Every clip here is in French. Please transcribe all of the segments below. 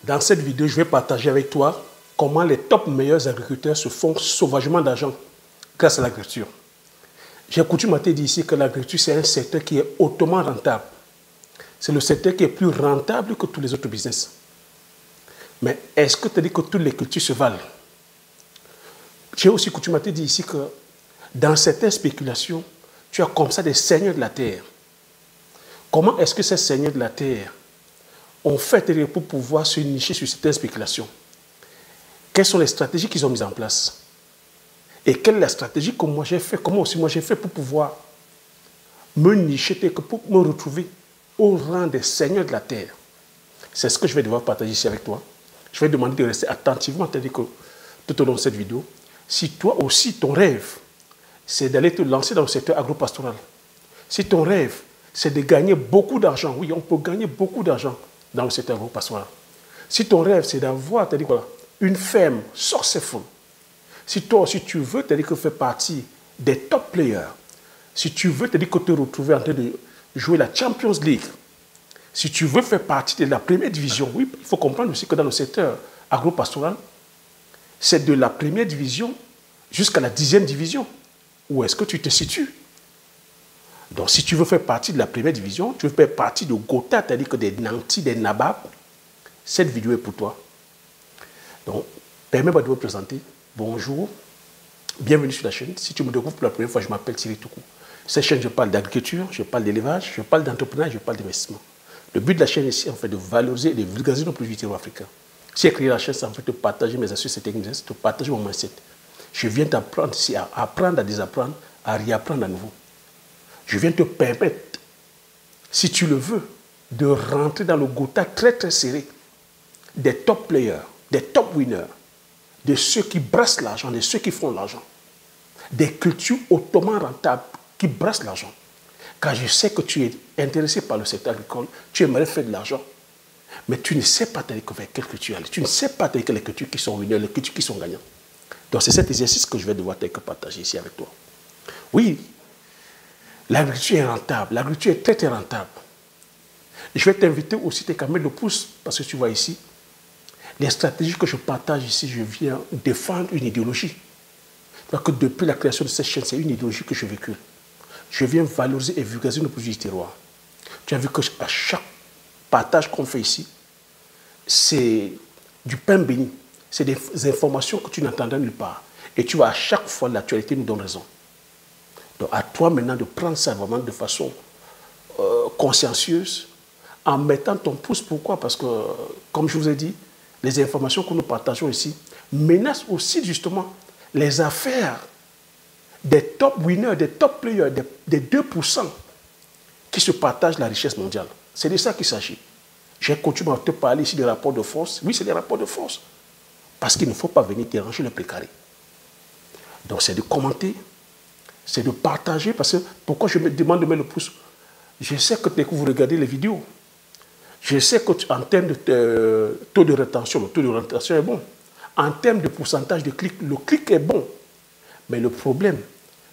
Dans cette vidéo, je vais partager avec toi comment les top meilleurs agriculteurs se font sauvagement d'argent grâce à l'agriculture. J'ai coutume à te dire ici que l'agriculture, c'est un secteur qui est hautement rentable. C'est le secteur qui est plus rentable que tous les autres business. Mais est-ce que tu dis que toutes les cultures se valent? J'ai aussi coutume à te dire ici que dans certaines spéculations, tu as comme ça des seigneurs de la terre. Comment est-ce que ces seigneurs de la terre ont fait pour pouvoir se nicher sur certaines spéculations? Quelles sont les stratégies qu'ils ont mises en place? Et quelle est la stratégie que moi j'ai fait, comment aussi moi j'ai fait pour pouvoir me nicher, pour me retrouver au rang des seigneurs de la terre? C'est ce que je vais devoir partager ici avec toi. Je vais demander de rester attentivement, c'est-à-dire que tout au long de cette vidéo, si toi aussi ton rêve, c'est d'aller te lancer dans le secteur agro-pastoral, si ton rêve, c'est de gagner beaucoup d'argent, oui, on peut gagner beaucoup d'argent dans le secteur agro-pastoral. Si ton rêve, c'est d'avoir, c'est-à-dire quoi, une ferme successful, si toi aussi tu veux, c'est-à-dire que faire partie des top players, si tu veux, c'est-à-dire que te retrouver en train de jouer la Champions League, si tu veux faire partie de la première division, oui, il faut comprendre aussi que dans le secteur agro-pastoral, c'est de la première division jusqu'à la 10e division. Où est-ce que tu te situes? Donc, si tu veux faire partie de la première division, tu veux faire partie de Gotha, c'est-à-dire que des Nantis, des Nabab, cette vidéo est pour toi. Donc, permets-moi de vous présenter. Bonjour, bienvenue sur la chaîne. Si tu me découvres pour la première fois, je m'appelle Thierry Toukou. Cette chaîne, je parle d'agriculture, je parle d'élevage, je parle d'entrepreneuriat, je parle d'investissement. Le but de la chaîne ici, en fait, de valoriser et de vulgariser nos produits africains. Si j'ai créé la chaîne, c'est en fait de partager mes astuces et techniques, de partager mon mindset. Je viens t'apprendre ici à apprendre, à désapprendre, à réapprendre à nouveau. Je viens te permettre, si tu le veux, de rentrer dans le Gotha très très serré des top players, des top winners, de ceux qui brassent l'argent, de ceux qui font l'argent, des cultures hautement rentables qui brassent l'argent. Car je sais que tu es intéressé par le secteur agricole, tu aimerais faire de l'argent, mais tu ne sais pas vers quelle culture aller. Tu ne sais pas les cultures qui sont winners, les cultures qui sont gagnantes. Donc c'est cet exercice que je vais devoir partager ici avec toi. Oui, l'agriculture est rentable, l'agriculture est très très rentable. Je vais t'inviter aussi à mettre le pouce, parce que tu vois ici, les stratégies que je partage ici, je viens défendre une idéologie. Donc que depuis la création de cette chaîne, c'est une idéologie que je véhicule. Je viens valoriser et vulgariser nos produits du terroir. Tu as vu qu'à chaque partage qu'on fait ici, c'est du pain béni. C'est des informations que tu n'entendras nulle part. Et tu vois, à chaque fois, l'actualité nous donne raison. Donc, à toi maintenant de prendre ça vraiment de façon consciencieuse, en mettant ton pouce. Pourquoi? Parce que, comme je vous ai dit, les informations que nous partageons ici menacent aussi justement les affaires des top winners, des top players, des 2% qui se partagent la richesse mondiale. C'est de ça qu'il s'agit. J'ai continué à te parler ici des rapports de force. Oui, c'est des rapports de force. Parce qu'il ne faut pas venir déranger le précaré. Donc, c'est de commenter, c'est de partager. Parce que pourquoi je me demande de mettre le pouce? Je sais que dès que vous regardez les vidéos, je sais qu'en termes de taux de rétention, le taux de rétention est bon. En termes de pourcentage de clics, le clic est bon. Mais le problème,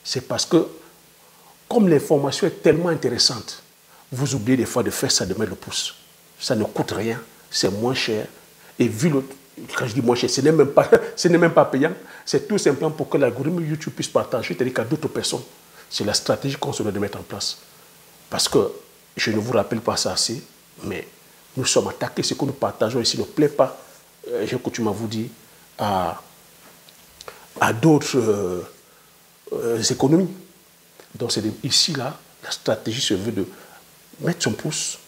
c'est parce que, comme l'information est tellement intéressante, vous oubliez des fois de faire ça, de mettre le pouce. Ça ne coûte rien, c'est moins cher. Et vu le... Quand je dis moins cher, ce n'est même pas payant. C'est tout simplement pour que l'algorithme YouTube puisse partager, c'est-à-dire qu'à d'autres personnes. C'est la stratégie qu'on se doit de mettre en place. Parce que, je ne vous rappelle pas ça assez, mais nous sommes attaqués. Ce que nous partageons ici ne plaît pas, j'ai coutume à vous dire, à d'autres économies. Donc, c'est ici, là, la stratégie se veut de mettre son pouce,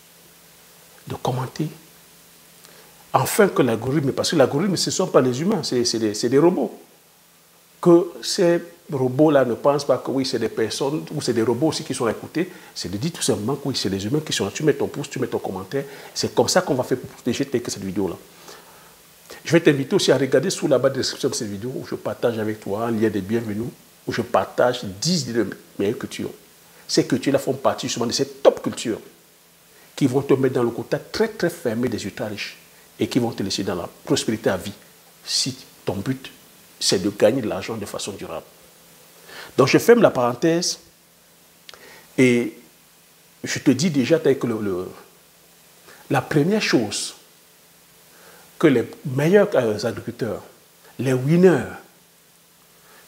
de commenter, afin que l'algorithme, parce que l'algorithme, ce ne sont pas les humains, c'est des robots. Que ces robots-là ne pensent pas que oui, c'est des personnes, ou c'est des robots aussi qui sont écoutés, c'est de dire tout simplement que oui, c'est les humains qui sont là. Tu mets ton pouce, tu mets ton commentaire. C'est comme ça qu'on va faire pour protéger cette vidéo-là. Je vais t'inviter aussi à regarder sous la barre de description de cette vidéo où je partage avec toi un lien de bienvenue, où je partage 10 de meilleures cultures. Ces cultures-là font partie justement de ces top cultures qui vont te mettre dans le côté très très fermé des ultra riches et qui vont te laisser dans la prospérité à vie si ton but c'est de gagner de l'argent de façon durable. Donc je ferme la parenthèse et je te dis déjà que la première chose que les meilleurs agriculteurs, les winners,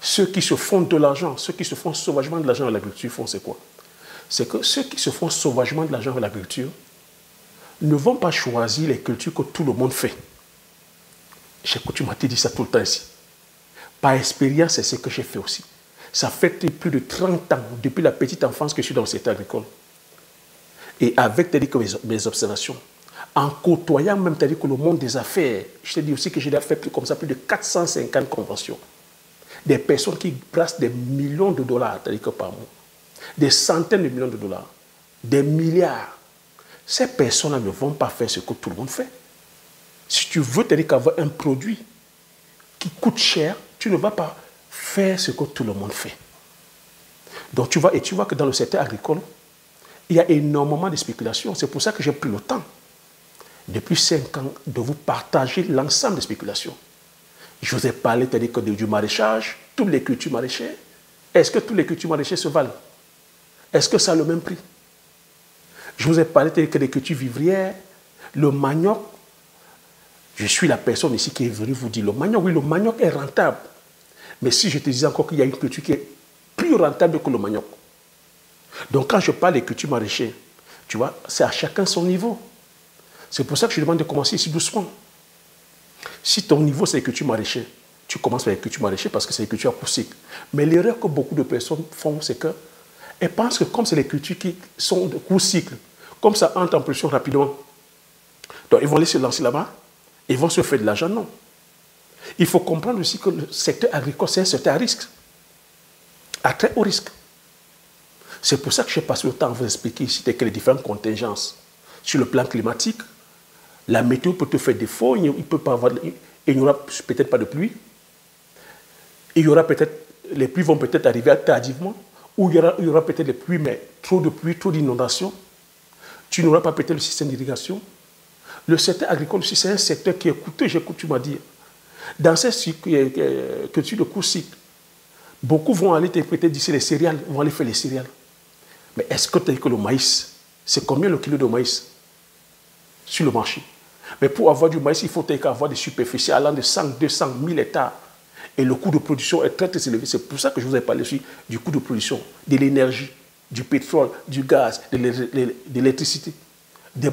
ceux qui se font de l'argent, ceux qui se font sauvagement de l'argent à l'agriculture font c'est quoi? C'est que ceux qui se font sauvagement de l'argent à l'agriculture ne vont pas choisir les cultures que tout le monde fait. J'ai coutume à te dire ça tout le temps ici. Par expérience, c'est ce que j'ai fait aussi. Ça fait plus de 30 ans, depuis la petite enfance que je suis dans le secteur agricole. Et avec mes observations, en côtoyant même que le monde des affaires, je te dis aussi que j'ai fait comme ça plus de 450 conventions. Des personnes qui brassent des millions de dollars par mois, des centaines de millions de dollars, des milliards. Ces personnes-là ne vont pas faire ce que tout le monde fait. Si tu veux avoir un produit qui coûte cher, tu ne vas pas faire ce que tout le monde fait. Donc tu vois que dans le secteur agricole, il y a énormément de spéculation. C'est pour ça que j'ai pris le temps, depuis 5 ans, de vous partager l'ensemble des spéculations. Je vous ai parlé du maraîchage, toutes les cultures maraîchères. Est-ce que toutes les cultures maraîchères se valent? Est-ce que ça a le même prix? Je vous ai parlé des cultures vivrières, le manioc. Je suis la personne ici qui est venue vous dire le manioc. Oui, le manioc est rentable. Mais si je te disais encore qu'il y a une culture qui est plus rentable que le manioc. Donc quand je parle des cultures maraîchères, tu vois, c'est à chacun son niveau. C'est pour ça que je demande de commencer ici doucement. Si ton niveau c'est les cultures maraîchères, tu commences par les cultures maraîchères parce que c'est les cultures à court cycle. Mais l'erreur que beaucoup de personnes font, c'est qu'elles pensent que comme c'est les cultures qui sont de court cycle, comme ça entre en production rapidement, donc ils vont aller se lancer là-bas, ils vont se faire de l'argent, non. Il faut comprendre aussi que le secteur agricole, c'est un secteur à risque, à très haut risque. C'est pour ça que j'ai passé le temps à vous expliquer ici les différentes contingences. Sur le plan climatique, la météo peut te faire défaut, il n'y aura peut-être pas de pluie, il y aura peut-être, les pluies vont peut-être arriver tardivement, ou il y aura peut-être des pluies, mais trop de pluie, trop d'inondations. Tu n'auras pas peut-être le système d'irrigation. Le secteur agricole aussi, c'est un secteur qui est coûteux, j'ai coutume à dire. Dans ces cultures de court cycle, beaucoup vont aller peut-être d'ici les céréales, vont aller faire les céréales. Mais est-ce que tu as dit que le maïs, c'est combien le kilo de maïs sur le marché? Mais pour avoir du maïs, il faut avoir des superficies allant de 100, 200, 1000 hectares. Et le coût de production est très, très élevé. C'est pour ça que je vous ai parlé aussi du coût de production, de l'énergie, du pétrole, du gaz, de l'électricité, des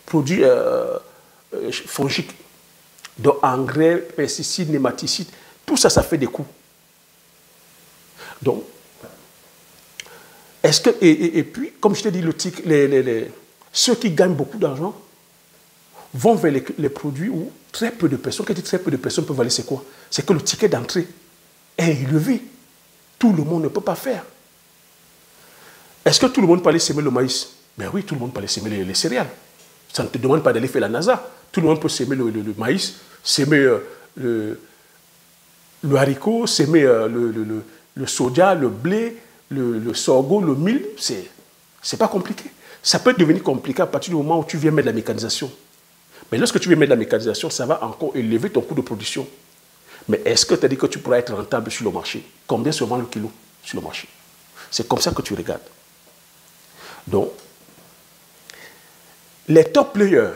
produits fongiques, d'engrais, pesticides, nématicides. Tout ça, ça fait des coûts. Donc, est-ce que, et puis, comme je t'ai dit, ceux qui gagnent beaucoup d'argent vont vers les produits où très peu de personnes, quand très peu de personnes peuvent aller, c'est quoi? C'est que le ticket d'entrée est élevé. Tout le monde ne peut pas faire. Est-ce que tout le monde peut aller semer le maïs? Ben oui, tout le monde peut aller semer les céréales. Ça ne te demande pas d'aller faire la NASA. Tout le monde peut semer le maïs, semer le haricot, semer le soja, le blé, le sorgho, le mil. C'est pas compliqué. Ça peut devenir compliqué à partir du moment où tu viens mettre de la mécanisation. Mais lorsque tu viens mettre de la mécanisation, ça va encore élever ton coût de production. Mais est-ce que tu as dit que tu pourras être rentable sur le marché? Combien se vend le kilo sur le marché? C'est comme ça que tu regardes. Donc, les top players,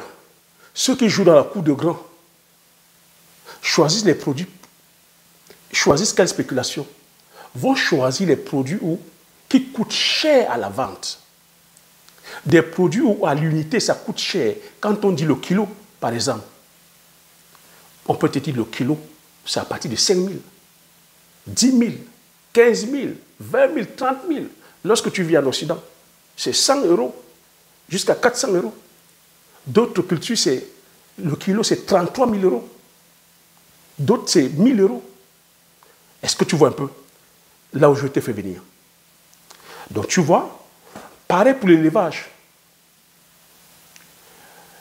ceux qui jouent dans la cour de grand, choisissent les produits, choisissent quelle spéculation, vont choisir les produits qui coûtent cher à la vente. Des produits où à l'unité ça coûte cher. Quand on dit le kilo, par exemple, on peut te dire le kilo, c'est à partir de 5 000, 10 000, 15 000, 20 000, 30 000. Lorsque tu vis en Occident, c'est 100 € jusqu'à 400 €. D'autres cultures, le kilo, c'est 33 000 €. D'autres, c'est 1 000 €. Est-ce que tu vois un peu là où je t'ai fait venir? Donc tu vois, pareil pour l'élevage.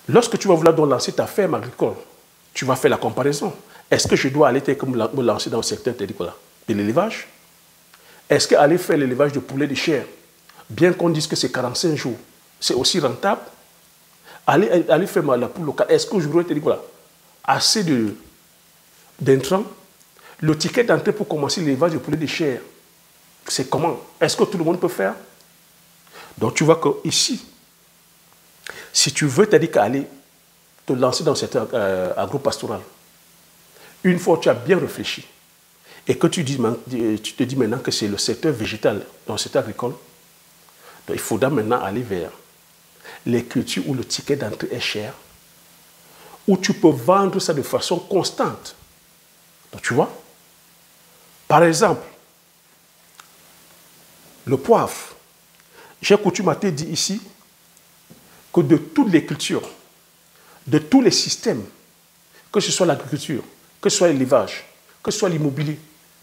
Lorsque tu vas vouloir donc lancer ta ferme agricole, tu vas faire la comparaison. Est-ce que je dois aller me lancer dans le secteur de l'élevage? Est-ce qu'aller faire l'élevage de poulet de chair, bien qu'on dise que c'est 45 jours, c'est aussi rentable? Aller faire la poule locale, est-ce que je dois te dire voilà, assez d'intrants? Le ticket d'entrée pour commencer l'élevage de poulet de chair, c'est comment? Est-ce que tout le monde peut faire? Donc tu vois que ici, si tu veux te dire qu'aller te te lancer dans cette agro-pastoral, une fois que tu as bien réfléchi et que tu te dis maintenant que c'est le secteur végétal, dans le secteur agricole, donc il faudra maintenant aller vers les cultures où le ticket d'entrée est cher, où tu peux vendre ça de façon constante. Donc tu vois, par exemple, le poivre. J'ai coutume à te dire ici que de toutes les cultures, de tous les systèmes, que ce soit l'agriculture, que ce soit l'élevage, que ce soit l'immobilier,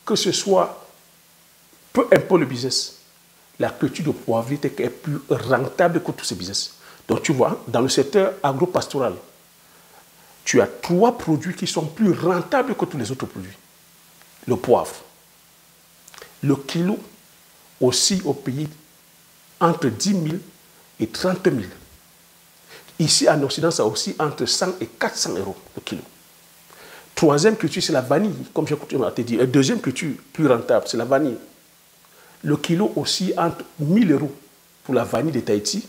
que ce soit peu importe le business, la culture de poivre est plus rentable que tous ces business. Donc tu vois, dans le secteur agro-pastoral, tu as 3 produits qui sont plus rentables que tous les autres produits. Le poivre. Le kilo aussi au pays entre 10 000 et 30 000. Ici en Occident, ça aussi entre 100 et 400 euros le kilo. Troisième culture, c'est la vanille, comme j'ai coutume à te dire. Et deuxième culture plus rentable, c'est la vanille. Le kilo aussi entre 1 000 euros pour la vanille de Tahiti.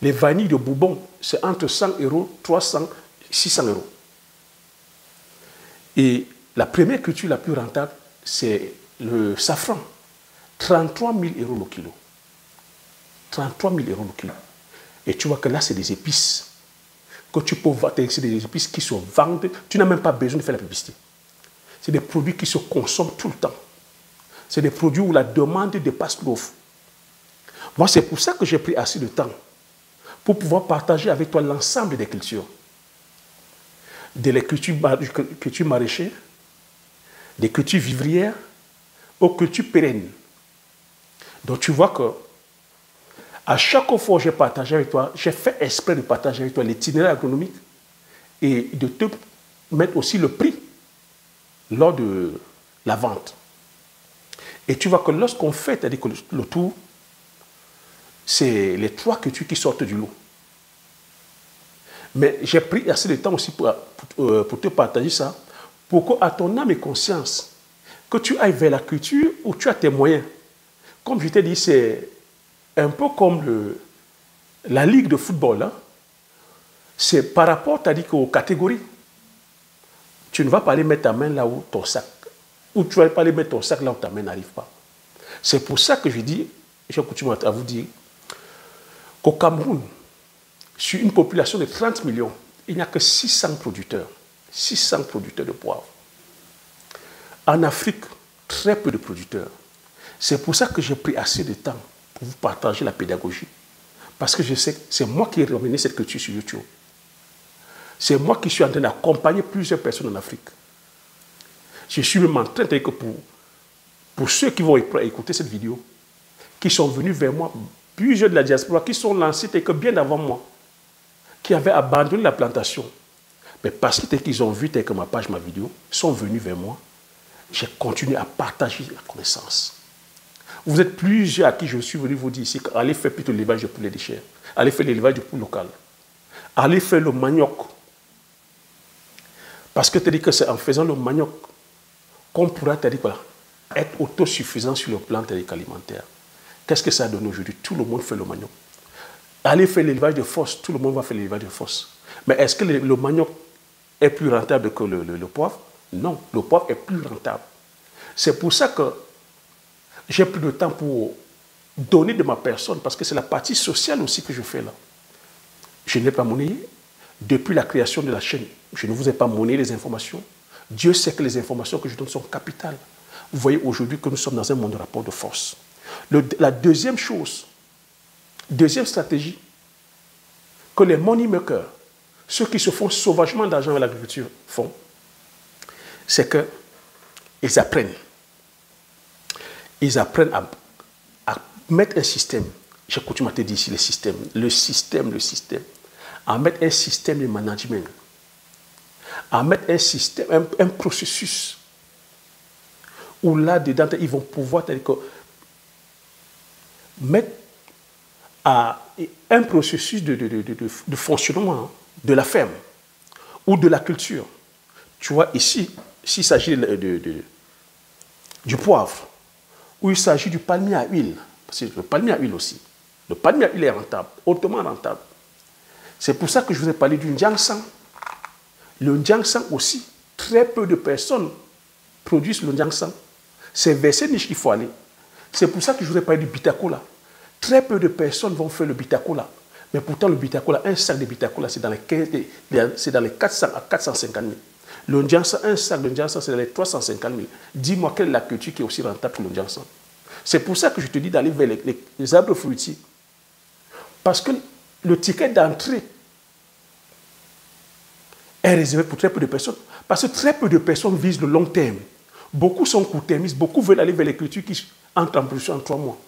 Les vanilles de Bourbon, c'est entre 100 euros, 300, 600 euros. Et la première culture la plus rentable, c'est le safran. 33 000 euros le kilo. 33 000 euros le kilo. Et tu vois que là, c'est des épices. Que tu peux voir, c'est des épices qui se vendent. Tu n'as même pas besoin de faire la publicité. C'est des produits qui se consomment tout le temps. C'est des produits où la demande dépasse l'offre. Moi, c'est pour ça que j'ai pris assez de temps pour pouvoir partager avec toi l'ensemble des cultures. Des cultures maraîchères, des cultures vivrières, aux cultures pérennes. Donc tu vois que à chaque fois que j'ai partagé avec toi, j'ai fait exprès de partager avec toi l'itinéraire agronomique et de te mettre aussi le prix lors de la vente. Et tu vois que lorsqu'on fait, c'est-à-dire que le tour, c'est les 3 cultures qui sortent du lot. Mais j'ai pris assez de temps aussi pour te partager ça, pour qu'à ton âme et conscience, que tu ailles vers la culture où tu as tes moyens. Comme je t'ai dit, c'est un peu comme la ligue de football. Hein. C'est par rapport, aux catégories. Tu ne vas pas aller mettre ta main là où ton sac, ou tu ne vas pas aller mettre ton sac là où ta main n'arrive pas. C'est pour ça que je dis, j'ai coutume à vous dire, qu'au Cameroun, sur une population de 30 millions, il n'y a que 600 producteurs. 600 producteurs de poivre. En Afrique, très peu de producteurs. C'est pour ça que j'ai pris assez de temps pour vous partager la pédagogie. Parce que je sais que c'est moi qui ai ramené cette culture sur YouTube. C'est moi qui suis en train d'accompagner plusieurs personnes en Afrique. Je suis même en train de dire que pour ceux qui vont écouter cette vidéo, qui sont venus vers moi, plusieurs de la diaspora, qui sont lancés bien avant moi, qui avaient abandonné la plantation, mais parce qu'ils ont vu que ma page, ma vidéo, sont venus vers moi, j'ai continué à partager la connaissance. Vous êtes plusieurs à qui je suis venu vous dire ici allez faire plutôt l'élevage de poulet de chair, allez faire l'élevage de poules local, allez faire le manioc. Parce que tu dis que c'est en faisant le manioc qu'on pourra être autosuffisant sur le plan alimentaire. Qu'est-ce que ça donne aujourd'hui? Tout le monde fait le manioc. Allez faire l'élevage de force, tout le monde va faire l'élevage de force. Mais est-ce que le manioc est plus rentable que le poivre? Non, le poivre est plus rentable. C'est pour ça que j'ai pris le temps pour donner de ma personne, parce que c'est la partie sociale aussi que je fais là. Je n'ai pas monnayé. Depuis la création de la chaîne, je ne vous ai pas monnayé les informations. Dieu sait que les informations que je donne sont capitales. Vous voyez aujourd'hui que nous sommes dans un monde de rapport de force. La deuxième chose, deuxième stratégie, que les money makers, ceux qui se font sauvagement d'argent avec l'agriculture, font, c'est qu'ils apprennent. Ils apprennent à mettre un système. J'ai coutume à te dire ici le système, à mettre un système de management, à mettre un système, un processus où là-dedans, ils vont pouvoir mettre à un processus de fonctionnement de la ferme ou de la culture. Tu vois, ici, s'il s'agit du poivre, ou il s'agit du palmier à huile, parce que le palmier à huile aussi, le palmier à huile est rentable, hautement rentable. C'est pour ça que je vous ai parlé du Jiangshan. Le Ndiangsang aussi, très peu de personnes produisent le Ndiangsang. C'est vers ces niches qu'il faut aller. C'est pour ça que je voudrais parler du Bitacola. Très peu de personnes vont faire le Bitacola. Mais pourtant, le Bitacola, un sac de Bitacola, c'est dans les 400 à 450 000. Le Ndiangsang, un sac de Ndiangsang, c'est dans les 350 000. Dis-moi quelle est la culture qui est aussi rentable que le Ndiangsang. C'est pour ça que je te dis d'aller vers les arbres fruitiers. Parce que le ticket d'entrée est réservé pour très peu de personnes. Parce que très peu de personnes visent le long terme. Beaucoup sont court-termistes, beaucoup veulent aller vers les cultures qui entrent en production en 3 mois.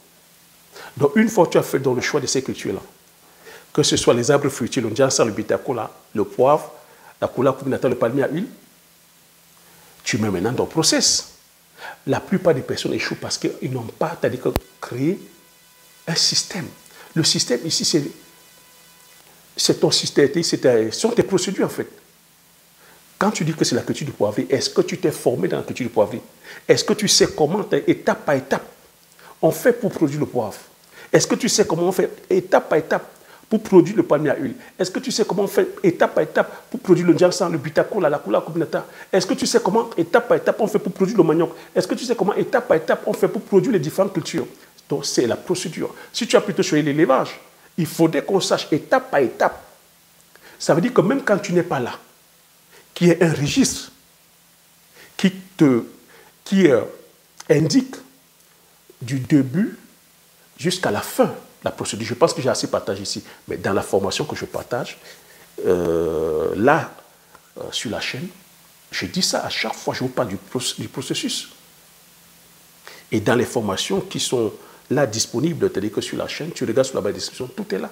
Donc, une fois que tu as fait le choix de ces cultures-là, que ce soit les arbres fruitiers, le Ndiangsang, le Bitacola, le poivre, la cola combinata, le palmier à huile, tu mets maintenant ton process. La plupart des personnes échouent parce qu'ils n'ont pas, c'est-à-dire créé un système. Le système ici, c'est ton système, ce sont tes procédures en fait. Quand tu dis que c'est la culture du poivrier, est-ce que tu t'es formé dans la culture du poivrier? Est-ce que tu sais comment, étape par étape, on fait pour produire le poivre? Est-ce que tu sais comment on fait étape par étape pour produire le palmier à huile? Est-ce que tu sais comment on fait étape par étape pour produire le Ndiangsang, le Bitacola, la cola combinata? Est-ce que tu sais comment étape par étape on fait pour produire le manioc? Est-ce que tu sais comment étape par étape on fait pour produire les différentes cultures? Donc c'est la procédure. Si tu as plutôt choisi l'élevage, il faudrait qu'on sache étape par étape. Ça veut dire que même quand tu n'es pas là, qu'il y ait un registre qui indique du début jusqu'à la fin la procédure. Je pense que j'ai assez partagé ici, mais dans la formation que je partage, sur la chaîne, je dis ça à chaque fois que je vous parle du processus. Et dans les formations qui sont là disponibles, c'est-à-dire que sur la chaîne, tu regardes sur la barre de description, tout est là.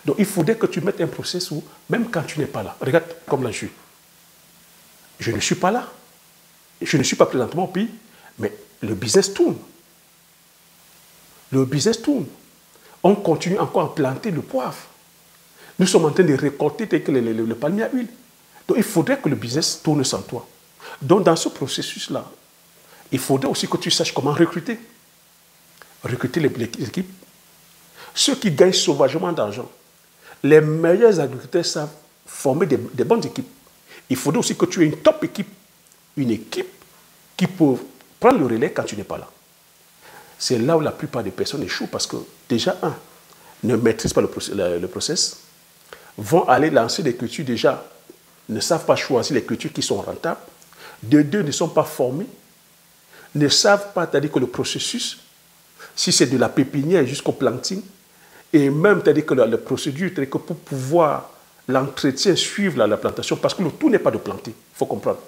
Donc il faudrait que tu mettes un processus où, même quand tu n'es pas là, regarde comme là je ne suis pas là. Je ne suis pas présentement au pays, mais le business tourne. Le business tourne. On continue encore à planter le poivre. Nous sommes en train de récolter le palmier à huile. Donc il faudrait que le business tourne sans toi. Donc dans ce processus-là, il faudrait aussi que tu saches comment recruter. Recruter les équipes. Ceux qui gagnent sauvagement d'argent. Les meilleurs agriculteurs savent former des bonnes équipes. Il faudrait aussi que tu aies une top équipe. Une équipe qui peut prendre le relais quand tu n'es pas là. C'est là où la plupart des personnes échouent parce que déjà, ne maîtrisent pas le process, vont aller lancer des cultures déjà, ne savent pas choisir les cultures qui sont rentables, de deux, ne sont pas formés, ne savent pas, c'est-à-dire que le processus, si c'est de la pépinière jusqu'au planting, et même, c'est-à-dire que la procédure, c'est-à-dire que pour pouvoir l'entretien, suivre la plantation, parce que le tout n'est pas de planter, il faut comprendre.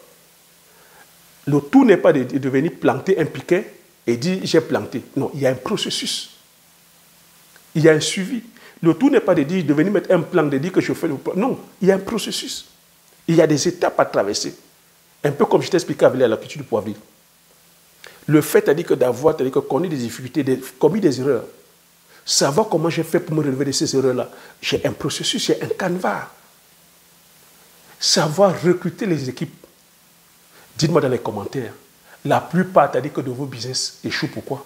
Le tout n'est pas de venir planter un piquet et dire j'ai planté. Non, il y a un processus. Il y a un suivi. Le tout n'est pas de venir mettre un plan, de dire que je fais le plan. Non, il y a un processus. Il y a des étapes à traverser. Un peu comme je t'expliquais avec la culture du poivrier. Le fait, c'est-à-dire que d'avoir, c'est-à-dire que connu des difficultés, commis des erreurs, savoir comment j'ai fait pour me relever de ces erreurs-là, j'ai un processus, j'ai un canevas. Savoir recruter les équipes. Dites-moi dans les commentaires, la plupart, c'est-à-dire que de vos business échouent. Pourquoi?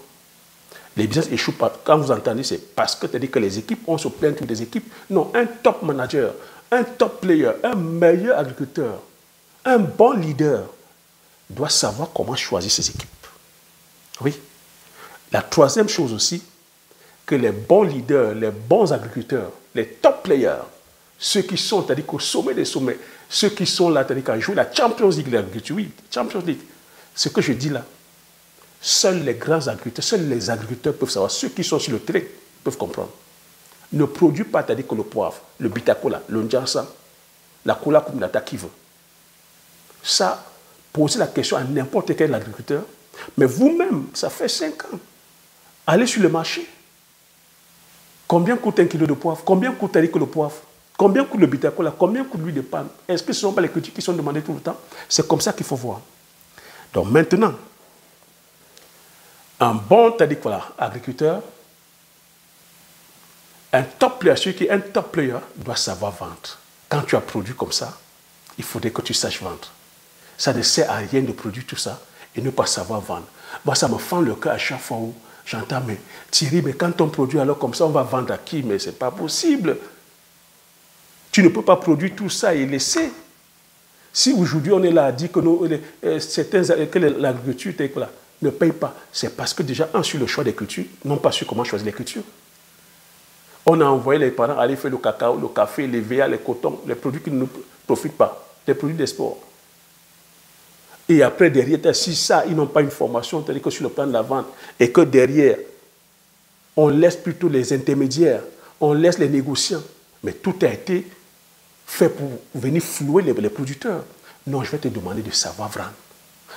Les business échouent quand vous entendez, c'est parce que c'est-à-dire que les équipes, on se plaint des équipes. Non, un top manager, un top player, un meilleur agriculteur, un bon leader doit savoir comment choisir ses équipes. Oui. La troisième chose aussi, que les bons leaders, les bons agriculteurs, les top players, ceux qui sont, c'est-à-dire qu'au sommet des sommets, ceux qui sont là, c'est-à-dire qu'à jouer la Champions League de l'agriculture, oui, Champions League, ce que je dis là, seuls les grands agriculteurs, seuls les agriculteurs peuvent savoir, ceux qui sont sur le terrain peuvent comprendre. Ne produit pas, c'est-à-dire que le poivre, le Bitacola, le Ndiangsang, la cola combinata qui veut. Ça, posez la question à n'importe quel agriculteur, mais vous-même, ça fait 5 ans, allez sur le marché. Combien coûte un kilo de poivre? Combien coûte le poivre? Combien coûte le Bitacola? Combien coûte l'huile de palme? Est-ce que ce ne sont pas les cultures qui sont demandées tout le temps? C'est comme ça qu'il faut voir. Donc maintenant, un bon agriculteur, un top player, celui qui est un top player, doit savoir vendre. Quand tu as produit comme ça, il faudrait que tu saches vendre. Ça ne sert à rien de produire tout ça et ne pas savoir vendre. Moi, ça me fend le cœur à chaque fois où j'entends, mais Thierry, mais quand on produit alors comme ça, on va vendre à qui? Mais ce n'est pas possible. Tu ne peux pas produire tout ça et laisser. Si aujourd'hui on est là à dire que, que l'agriculture ne paye pas, c'est parce que déjà, sur le choix des cultures, n'ont pas su comment choisir les cultures. On a envoyé les parents aller faire le cacao, le café, les VA, les cotons, les produits qui ne profitent pas, les produits d'export. Et après, derrière, si ça, ils n'ont pas une formation, c'est-à-dire que sur le plan de la vente, et que derrière, on laisse plutôt les intermédiaires, on laisse les négociants. Mais tout a été fait pour venir flouer les producteurs. Non, je vais te demander de savoir vendre,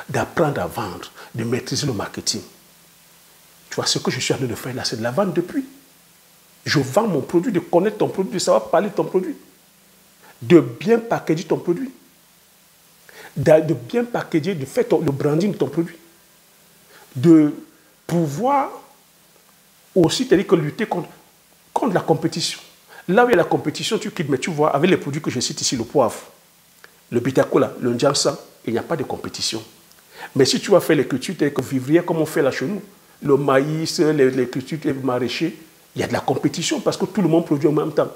d'apprendre à vendre, de maîtriser le marketing. Tu vois, ce que je suis en train de faire là, c'est de la vente depuis. Je vends mon produit, de connaître ton produit, de savoir parler de ton produit, de bien packager ton produit, de bien packager, de faire le branding de ton produit, de pouvoir aussi, c'est-à-dire que lutter contre la compétition. Là où il y a la compétition, tu quittes, mais tu vois, avec les produits que je cite ici, le poivre, le bitacola, le njamsa, il n'y a pas de compétition. Mais si tu vas faire les cultures telles que vivrières, comme on fait là chez nous, le maïs, les cultures maraîchers, il y a de la compétition parce que tout le monde produit en même temps.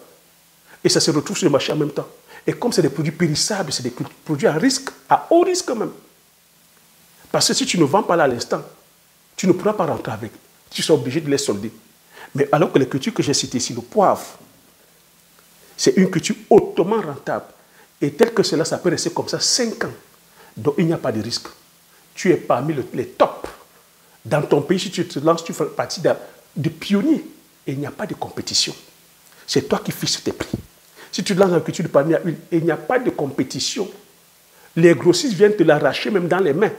Et ça se retrouve sur le marché en même temps. Et comme c'est des produits périssables, c'est des produits à risque, à haut risque même. Parce que si tu ne vends pas là à l'instant, tu ne pourras pas rentrer avec. Tu seras obligé de les solder. Mais alors que les cultures que j'ai citées ici, le poivre, c'est une culture hautement rentable. Et tel que cela, ça peut rester comme ça 5 ans. Donc il n'y a pas de risque. Tu es parmi les tops. Dans ton pays, si tu te lances, tu fais partie de pionniers. Et il n'y a pas de compétition. C'est toi qui fixes tes prix. Si tu te lances dans la culture de palmier à huile, il n'y a pas de compétition. Les grossistes viennent te l'arracher même dans les mains,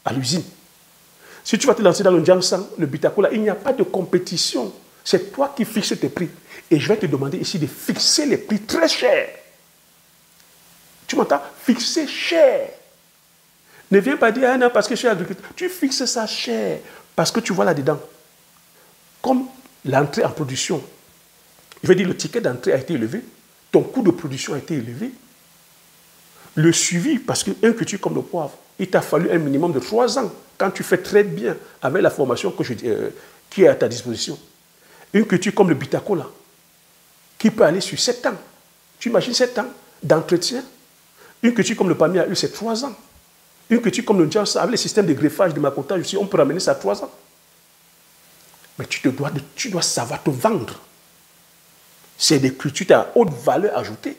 à l'usine. Si tu vas te lancer dans le njamsan, le bitacola, il n'y a pas de compétition. C'est toi qui fixes tes prix. Et je vais te demander ici de fixer les prix très chers. Tu m'entends? Fixer cher. Ne viens pas dire, ah non, parce que je suis agriculteur. Tu fixes ça cher. Parce que tu vois là-dedans, comme l'entrée en production, je veux dire, le ticket d'entrée a été élevé, ton coût de production a été élevé, le suivi, parce qu'un culture comme le poivre, il t'a fallu un minimum de 3 ans, quand tu fais très bien avec la formation qui est à ta disposition. Une culture comme le bitacola, qui peut aller sur 7 ans. Tu imagines 7 ans d'entretien. Une culture comme le palmier à huile, c'est 3 ans. Une culture comme le njamsa, avec les systèmes de greffage, de macotage aussi, on peut ramener ça à 3 ans. Mais tu dois savoir te vendre. C'est des cultures à haute valeur ajoutée.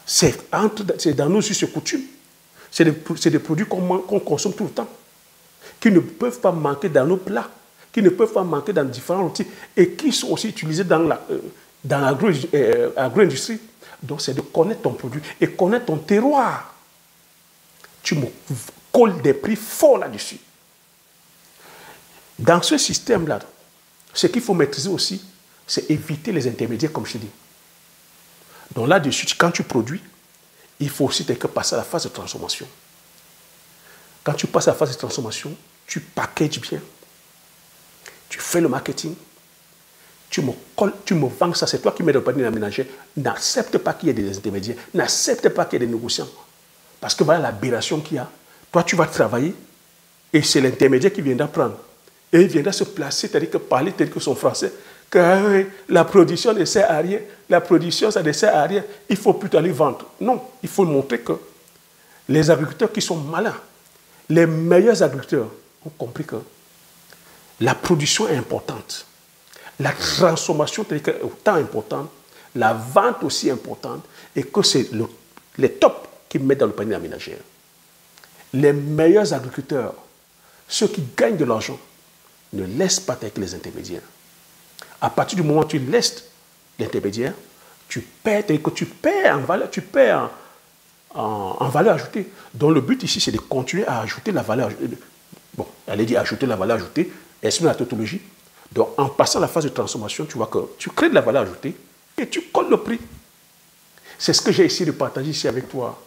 C'est dans nos us et coutumes. C'est des produits qu'on consomme tout le temps, qui ne peuvent pas manquer dans nos plats, qui ne peuvent pas manquer dans différents outils et qui sont aussi utilisés dans l'agro-industrie. Donc, c'est de connaître ton produit et connaître ton terroir. Tu me colles des prix forts là-dessus. Dans ce système-là, ce qu'il faut maîtriser aussi, c'est éviter les intermédiaires, comme je te dis. Donc là-dessus, quand tu produis, il faut aussi passer à la phase de transformation. Quand tu passes à la phase de transformation, tu packages bien, tu fais le marketing, tu me vends ça, c'est toi qui mets le panier aménagé. N'accepte pas qu'il y ait des intermédiaires, n'accepte pas qu'il y ait des négociants. Parce que voilà l'aberration qu'il y a. Toi, tu vas travailler et c'est l'intermédiaire qui viendra prendre. Et il viendra se placer, c'est-à-dire que parler tel que son français, que la production ne sert à rien, la production, ça ne sert à rien, il faut plutôt aller vendre. Non, il faut montrer que les agriculteurs qui sont malins, les meilleurs agriculteurs ont compris que la production est importante, la transformation est autant importante, la vente aussi importante, et que c'est les tops qui mettent dans le panier aménagère. Les meilleurs agriculteurs, ceux qui gagnent de l'argent, ne laissent pas avec les intermédiaires. À partir du moment où tu laisses l'intermédiaire, tu perds en valeur, tu perds en valeur ajoutée. Donc le but ici, c'est de continuer à ajouter la valeur ajoutée. Bon, elle dit ajouter la valeur ajoutée, exprime la tautologie. Donc en passant la phase de transformation, tu vois que tu crées de la valeur ajoutée et tu colles le prix. C'est ce que j'ai essayé de partager ici avec toi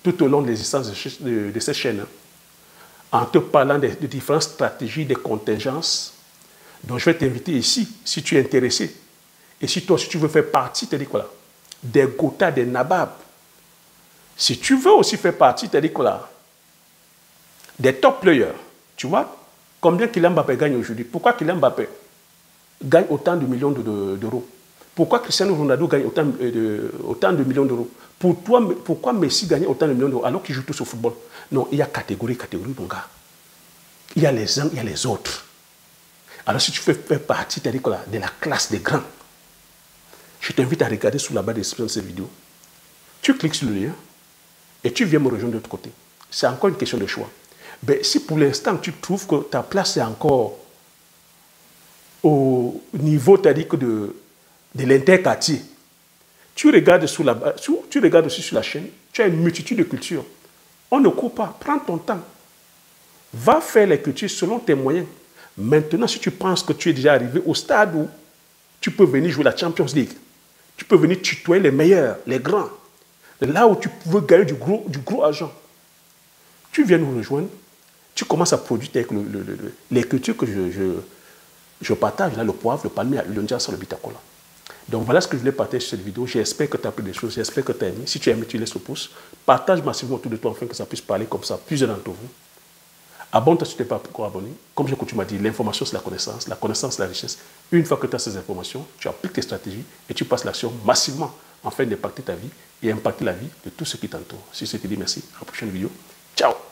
tout au long de l'existence de cette chaîne. En te parlant des différentes stratégies, des contingences. Donc je vais t'inviter ici, si tu es intéressé. Et si toi, si tu veux faire partie, tu dis quoi là, des Gota, des Nabab. Si tu veux aussi faire partie, tu dis quoi là, des top players. Tu vois combien Kylian Mbappé gagne aujourd'hui? Pourquoi Kylian Mbappé gagne autant de millions d'euros? Pourquoi Cristiano Ronaldo gagne autant de millions d'euros? Pourquoi Messi gagne autant de millions d'euros alors qu'il joue tous au football? Non, il y a catégorie, mon gars. Il y a les uns, il y a les autres. Alors si tu veux faire partie de la classe des grands, je t'invite à regarder sous la barre de description de cette vidéo. Tu cliques sur le lien et tu viens me rejoindre de l'autre côté. C'est encore une question de choix. Mais si pour l'instant tu trouves que ta place est encore au niveau de l'interquartier, tu regardes sur la chaîne, tu as une multitude de cultures. On ne court pas, prends ton temps. Va faire les cultures selon tes moyens. Maintenant, si tu penses que tu es déjà arrivé au stade où tu peux venir jouer la Champions League, tu peux venir tutoyer les meilleurs, les grands, là où tu veux gagner du gros argent, tu viens nous rejoindre, tu commences à produire avec les cultures que je partage, là, le poivre, le palmier, le njassa, le bitacola. Donc voilà ce que je voulais partager sur cette vidéo. J'espère que tu as appris des choses, j'espère que tu as aimé. Si tu as aimé, tu laisses le pouce. Partage massivement autour de toi afin que ça puisse parler comme ça, plusieurs d'entre vous. Abonne-toi si tu n'es pas encore abonné. Comme j'ai coutume à dire, l'information c'est la connaissance c'est la richesse. Une fois que tu as ces informations, tu appliques tes stratégies et tu passes l'action massivement afin d'impacter ta vie et impacter la vie de tous ceux qui t'entourent. Si je te dis merci, à la prochaine vidéo. Ciao!